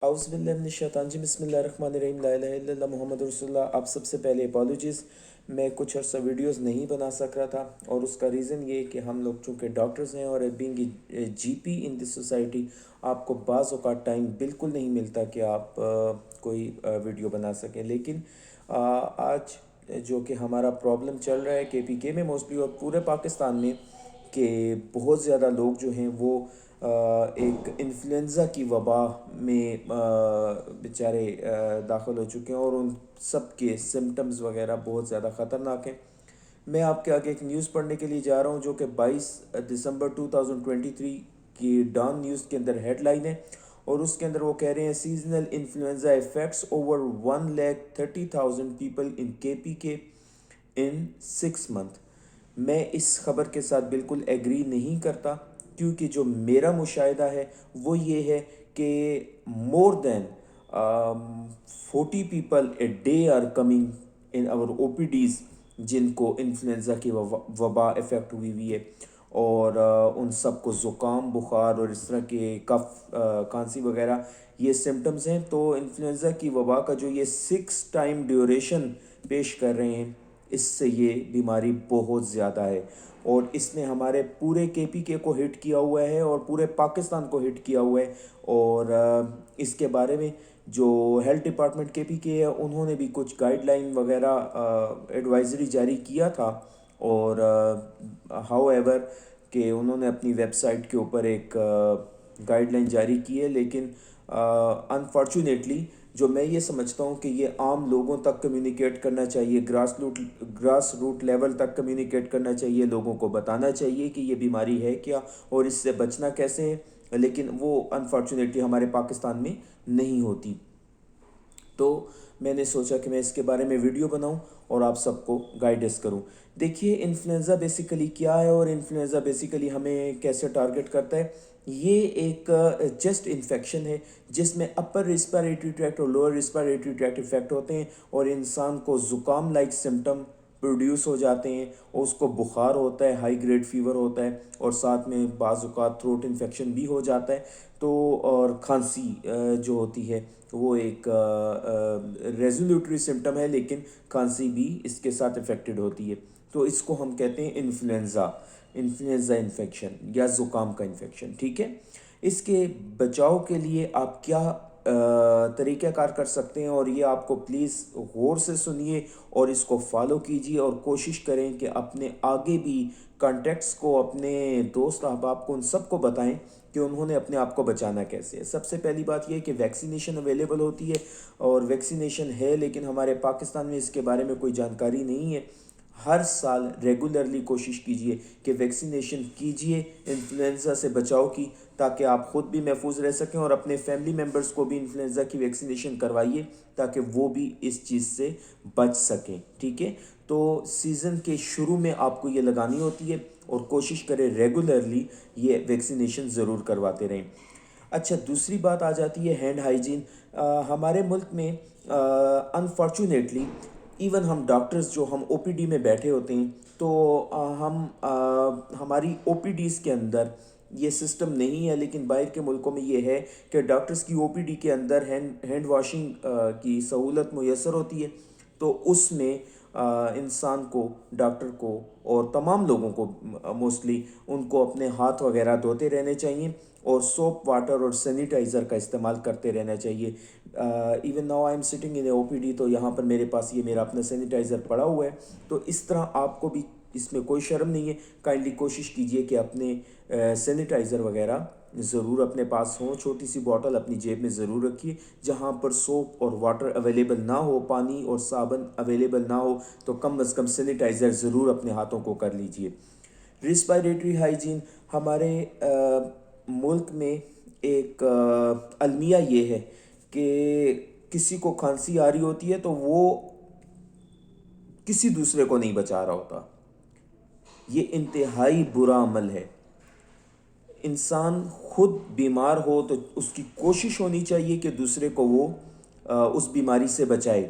औज़ुबिल्लाहि बिस्मिल्लाहिर्रहमानिर्रहीम ला इलाहा इल्लल्लाह मुहम्मदुर रसूलुल्लाह। आप सबसे पहले अपॉलॉजीज़, मैं कुछ अर्सा वीडियोस नहीं बना सक रहा था और उसका रीज़न ये है कि हम लोग चूँकि डॉक्टर्स हैं और being GP in this society आपको बाज़ औक़ात टाइम बिल्कुल नहीं मिलता कि आप कोई वीडियो बना सकें। लेकिन आज जो कि हमारा प्रॉब्लम चल रहा है केपीके में मोस्टली और पूरे पाकिस्तान में, कि बहुत ज़्यादा लोग जो हैं वो एक इन्फ्लुएंज़ा की वबा में बेचारे दाखिल हो चुके हैं और उन सब के सिम्टम्स वगैरह बहुत ज़्यादा ख़तरनाक हैं। मैं आपके आगे एक न्यूज़ पढ़ने के लिए जा रहा हूँ जो कि 22 दिसंबर 2023 की डॉन न्यूज़ के अंदर हेडलाइन है और उसके अंदर वो कह रहे हैं seasonal influenza effects over 1,30,000 people in KPK in 6 month. मैं इस खबर के साथ बिल्कुल एग्री नहीं करता, क्योंकि जो मेरा मुशाहिदा है वो ये है कि more than 40 people a day are coming in our OPDs जिनको इन्फ्लुएंज़ा की वबा इफ़ेक्ट हुई है और उन सबको ज़ुकाम बुखार और इस तरह के कफ खांसी वगैरह ये सिम्टम्स हैं। तो इन्फ्लुएंज़ा की वबा का जो ये 6 टाइम ड्यूरेशन पेश कर रहे हैं, इससे ये बीमारी बहुत ज़्यादा है और इसने हमारे पूरे केपीके को हिट किया हुआ है और पूरे पाकिस्तान को हिट किया हुआ है। और इसके बारे में जो हेल्थ डिपार्टमेंट केपीके है उन्होंने भी कुछ गाइडलाइन वगैरह एडवाइजरी जारी किया था और हाउ एवर कि उन्होंने अपनी वेबसाइट के ऊपर एक गाइडलाइन जारी की है, लेकिन अनफॉर्चुनेटली जो मैं ये समझता हूँ कि ये आम लोगों तक कम्युनिकेट करना चाहिए, ग्रास रूट लेवल तक कम्युनिकेट करना चाहिए, लोगों को बताना चाहिए कि ये बीमारी है क्या और इससे बचना कैसे है, लेकिन वो अनफॉर्चुनेटली हमारे पाकिस्तान में नहीं होती। तो मैंने सोचा कि मैं इसके बारे में वीडियो बनाऊं और आप सबको गाइडेंस करूं। देखिए, इन्फ्लुएंज़ा बेसिकली क्या है और इन्फ्लुएंज़ा बेसिकली हमें कैसे टारगेट करता है। ये एक चेस्ट इन्फेक्शन है जिसमें अपर रिस्पिरेटरी ट्रैक्ट और लोअर रिस्पिरेटरी ट्रैक्ट इफेक्ट होते हैं और इंसान को ज़ुकाम लाइक सिम्टम प्रोड्यूस हो जाते हैं और उसको बुखार होता है, हाई ग्रेड फीवर होता है और साथ में बाज़ औक़ात थ्रोट इन्फेक्शन भी हो जाता है। तो और खांसी जो होती है वो एक रेजोल्यूटरी सिम्टम है, लेकिन खांसी भी इसके साथ इफ़ेक्टेड होती है। तो इसको हम कहते हैं इन्फ्लुएंज़ा इन्फेक्शन या ज़ुकाम का इन्फेक्शन। ठीक है, इसके बचाव के लिए आप क्या तरीक़ाकार कर सकते हैं और ये आपको प्लीज़ गौर से सुनिए और इसको फॉलो कीजिए और कोशिश करें कि अपने आगे भी कॉन्टेक्ट्स को, अपने दोस्त अहबाब को, उन सबको बताएं कि उन्होंने अपने आप को बचाना कैसे है। सबसे पहली बात यह है कि वैक्सीनेशन अवेलेबल होती है और वैक्सीनेशन है, लेकिन हमारे पाकिस्तान में इसके बारे में कोई जानकारी नहीं है। हर साल रेगुलरली कोशिश कीजिए कि वैक्सीनेशन कीजिए इन्फ्लुएंज़ा से बचाव की, ताकि आप ख़ुद भी महफूज रह सकें और अपने फैमिली मेम्बर्स को भी इन्फ्लुएंज़ा की वैक्सीनेशन करवाइए ताकि वो भी इस चीज़ से बच सकें। ठीक है, तो सीज़न के शुरू में आपको ये लगानी होती है और कोशिश करें रेगुलरली ये वैक्सीनेशन ज़रूर करवाते रहें। अच्छा, दूसरी बात आ जाती है हैंड हाइजीन। हमारे मुल्क में अनफॉर्चुनेटली इवन हम डॉक्टर्स जो हम ओपीडी में बैठे होते हैं तो हमारी ओपीडीज़ के अंदर ये सिस्टम नहीं है, लेकिन बाहर के मुल्कों में ये है कि डॉक्टर्स की ओपीडी के अंदर हैंड वॉशिंग की सहूलत मुयसर होती है। तो उसमें इंसान को, डॉक्टर को और तमाम लोगों को मोस्टली उनको अपने हाथ वगैरह धोते रहने चाहिए और सोप वाटर और सैनिटाइज़र का इस्तेमाल करते रहना चाहिए। Even now I am sitting in A OPD, तो यहाँ पर मेरे पास ये मेरा अपना सैनिटाइज़र पड़ा हुआ है। तो इस तरह आपको भी इसमें कोई शर्म नहीं है, काइंडली कोशिश कीजिए कि अपने सैनिटाइज़र वगैरह ज़रूर अपने पास हो, छोटी सी बॉटल अपनी जेब में ज़रूर रखिए। जहाँ पर सोप और वाटर अवेलेबल ना हो, पानी और साबुन अवेलेबल ना हो, तो कम अज़ कम सैनिटाइज़र ज़रूर अपने हाथों को कर लीजिए। रिस्पिरेटरी हाइजीन हमारे मुल्क में एक अलमिया ये है कि किसी को खांसी आ रही होती है तो वो किसी दूसरे को नहीं बचा रहा होता। ये इंतहाई बुरा अमल है। इंसान खुद बीमार हो तो उसकी कोशिश होनी चाहिए कि दूसरे को वो उस बीमारी से बचाए।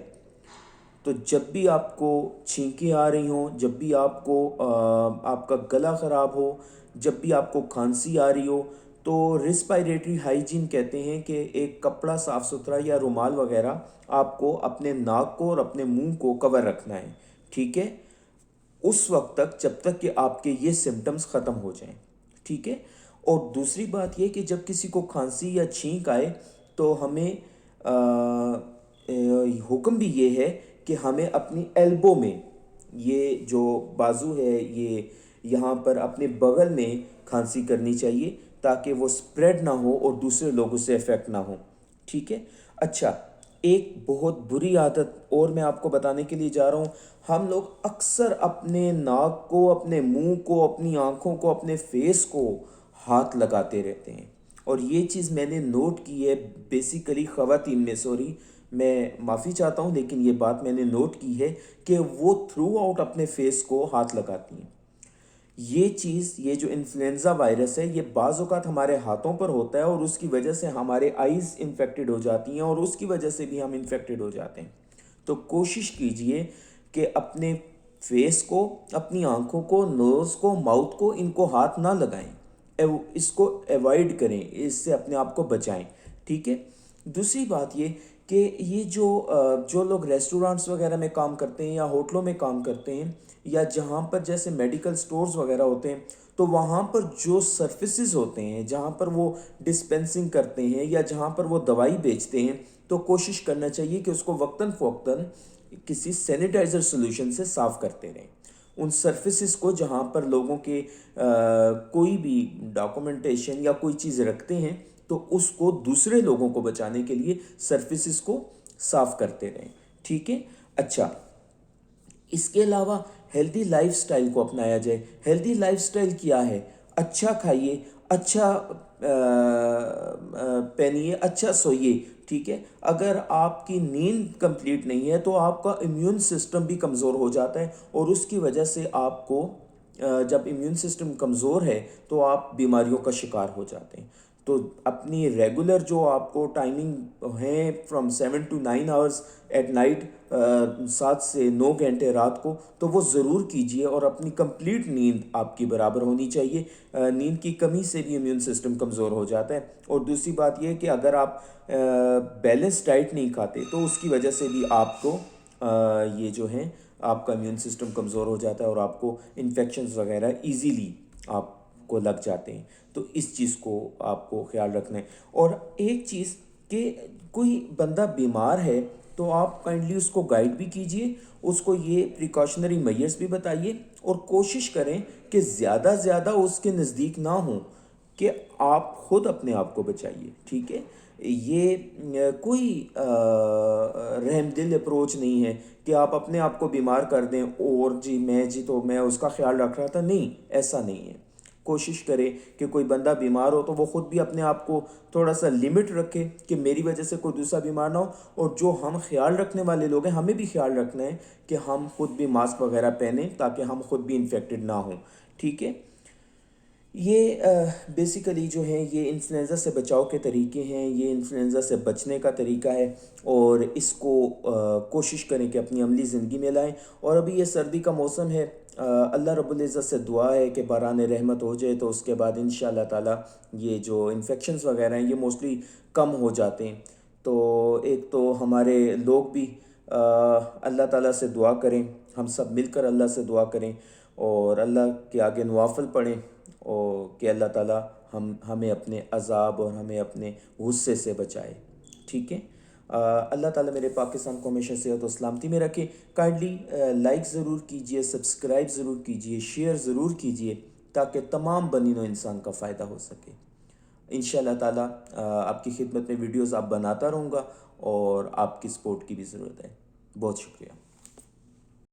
तो जब भी आपको छींकें आ रही हों, जब भी आपको आपका गला ख़राब हो, जब भी आपको खांसी आ रही हो, تو ریسپائریٹری ہائیجین کہتے ہیں کہ ایک کپڑا صاف ستھرا یا رومال وغیرہ آپ کو اپنے ناک کو اور اپنے منہ کو کور رکھنا ہے، ٹھیک ہے، اس وقت تک جب تک کہ آپ کے یہ سمٹمز ختم ہو جائیں، ٹھیک ہے۔ اور دوسری بات یہ کہ جب کسی کو کھانسی یا چھینک آئے تو ہمیں حکم بھی یہ ہے کہ ہمیں اپنی ایلبو میں، یہ جو بازو ہے، یہ یہاں پر اپنے بغل میں کھانسی کرنی چاہیے تاکہ وہ سپریڈ نہ ہو اور دوسرے لوگوں سے افیکٹ نہ ہو، ٹھیک ہے۔ اچھا، ایک بہت بری عادت اور میں آپ کو بتانے کے لیے جا رہا ہوں، ہم لوگ اکثر اپنے ناک کو، اپنے منہ کو، اپنی آنکھوں کو، اپنے فیس کو ہاتھ لگاتے رہتے ہیں، اور یہ چیز میں نے نوٹ کی ہے بیسیکلی خواتین میں، سوری میں معافی چاہتا ہوں، لیکن یہ بات میں نے نوٹ کی ہے کہ وہ تھرو آؤٹ اپنے فیس کو ہاتھ لگاتی ہیں۔ یہ چیز، یہ جو انفلوئنزا وائرس ہے، یہ بعض اوقات ہمارے ہاتھوں پر ہوتا ہے اور اس کی وجہ سے ہمارے آئیز انفیکٹڈ ہو جاتی ہیں اور اس کی وجہ سے بھی ہم انفیکٹڈ ہو جاتے ہیں۔ تو کوشش کیجئے کہ اپنے فیس کو، اپنی آنکھوں کو، نوز کو، ماؤتھ کو، ان کو ہاتھ نہ لگائیں، اس کو ایوائڈ کریں، اس سے اپنے آپ کو بچائیں، ٹھیک ہے۔ دوسری بات یہ کہ یہ جو لوگ ریسٹورانٹس وغیرہ میں کام کرتے ہیں یا ہوٹلوں میں کام کرتے ہیں یا جہاں پر جیسے میڈیکل سٹورز وغیرہ ہوتے ہیں، تو وہاں پر جو سرفیسز ہوتے ہیں، جہاں پر وہ ڈسپینسنگ کرتے ہیں یا جہاں پر وہ دوائی بیچتے ہیں، تو کوشش کرنا چاہیے کہ اس کو وقتاً فوقتاً کسی سینیٹائزر سولوشن سے صاف کرتے رہیں ان سرفیسز کو جہاں پر لوگوں کے کوئی بھی ڈاکومنٹیشن یا کوئی چیز رکھتے ہیں، تو اس کو دوسرے لوگوں کو بچانے کے لیے سرفیسز کو صاف کرتے رہیں، ٹھیک ہے۔ اچھا، اس کے علاوہ ہیلدی لائف سٹائل کو اپنایا جائے۔ ہیلدی لائف سٹائل کیا ہے؟ اچھا کھائیے، اچھا پہنیے، اچھا سوئیے، ٹھیک ہے۔ اگر آپ کی نیند کمپلیٹ نہیں ہے تو آپ کا امیون سسٹم بھی کمزور ہو جاتا ہے، اور اس کی وجہ سے آپ کو جب امیون سسٹم کمزور ہے تو آپ بیماریوں کا شکار ہو جاتے ہیں۔ تو اپنی ریگولر جو آپ کو ٹائمنگ ہیں from 7 to 9 hours at night, 7 سے 9 گھنٹے رات کو، تو وہ ضرور کیجئے، اور اپنی کمپلیٹ نیند آپ کی برابر ہونی چاہیے۔ نیند کی کمی سے بھی امیون سسٹم کمزور ہو جاتا ہے۔ اور دوسری بات یہ کہ اگر آپ بیلنس ڈائٹ نہیں کھاتے تو اس کی وجہ سے بھی آپ کو یہ جو ہیں آپ کا امیون سسٹم کمزور ہو جاتا ہے اور آپ کو انفیکشنز وغیرہ ایزیلی آپ کو لگ جاتے ہیں۔ تو اس چیز کو آپ کو خیال رکھنا ہے۔ اور ایک چیز کہ کوئی بندہ بیمار ہے تو آپ کائنڈلی اس کو گائیڈ بھی کیجئے، اس کو یہ پریکاشنری میئرز بھی بتائیے، اور کوشش کریں کہ زیادہ زیادہ اس کے نزدیک نہ ہوں، کہ آپ خود اپنے آپ کو بچائیے، ٹھیک ہے۔ یہ کوئی رحم دل اپروچ نہیں ہے کہ آپ اپنے آپ کو بیمار کر دیں اور میں اس کا خیال رکھ رہا تھا، نہیں، ایسا نہیں ہے۔ کوشش کرے کہ کوئی بندہ بیمار ہو تو وہ خود بھی اپنے آپ کو تھوڑا سا لمٹ رکھے کہ میری وجہ سے کوئی دوسرا بیمار نہ ہو، اور جو ہم خیال رکھنے والے لوگ ہیں ہمیں بھی خیال رکھنا ہے کہ ہم خود بھی ماسک وغیرہ پہنیں تاکہ ہم خود بھی انفیکٹڈ نہ ہوں، ٹھیک ہے۔ یہ بیسیکلی جو ہیں یہ انفلوئنزا سے بچاؤ کے طریقے ہیں، یہ انفلوئنزا سے بچنے کا طریقہ ہے، اور اس کو کوشش کریں کہ اپنی عملی زندگی میں لائیں۔ اور ابھی یہ سردی کا موسم ہے، اللہ رب العزت سے دعا ہے کہ باران رحمت ہو جائے، تو اس کے بعد انشاءاللہ تعالی یہ جو انفیکشنز وغیرہ ہیں یہ موسٹلی کم ہو جاتے ہیں۔ تو ایک تو ہمارے لوگ بھی اللہ تعالیٰ سے دعا کریں، ہم سب مل کر اللہ سے دعا کریں اور اللہ کے آگے نوافل پڑھیں، اور کہ اللہ تعالیٰ ہمیں اپنے عذاب اور ہمیں اپنے غصے سے بچائے، ٹھیک ہے۔ اللہ تعالیٰ میرے پاکستان کو ہمیشہ صحت و سلامتی میں رکھے۔ کائنڈلی لائک ضرور کیجئے، سبسکرائب ضرور کیجئے، شیئر ضرور کیجئے، تاکہ تمام بنی نوع انسان کا فائدہ ہو سکے۔ انشاءاللہ تعالیٰ آپ کی خدمت میں ویڈیوز آپ بناتا رہوں گا، اور آپ کی سپورٹ کی بھی ضرورت ہے۔ بہت شکریہ۔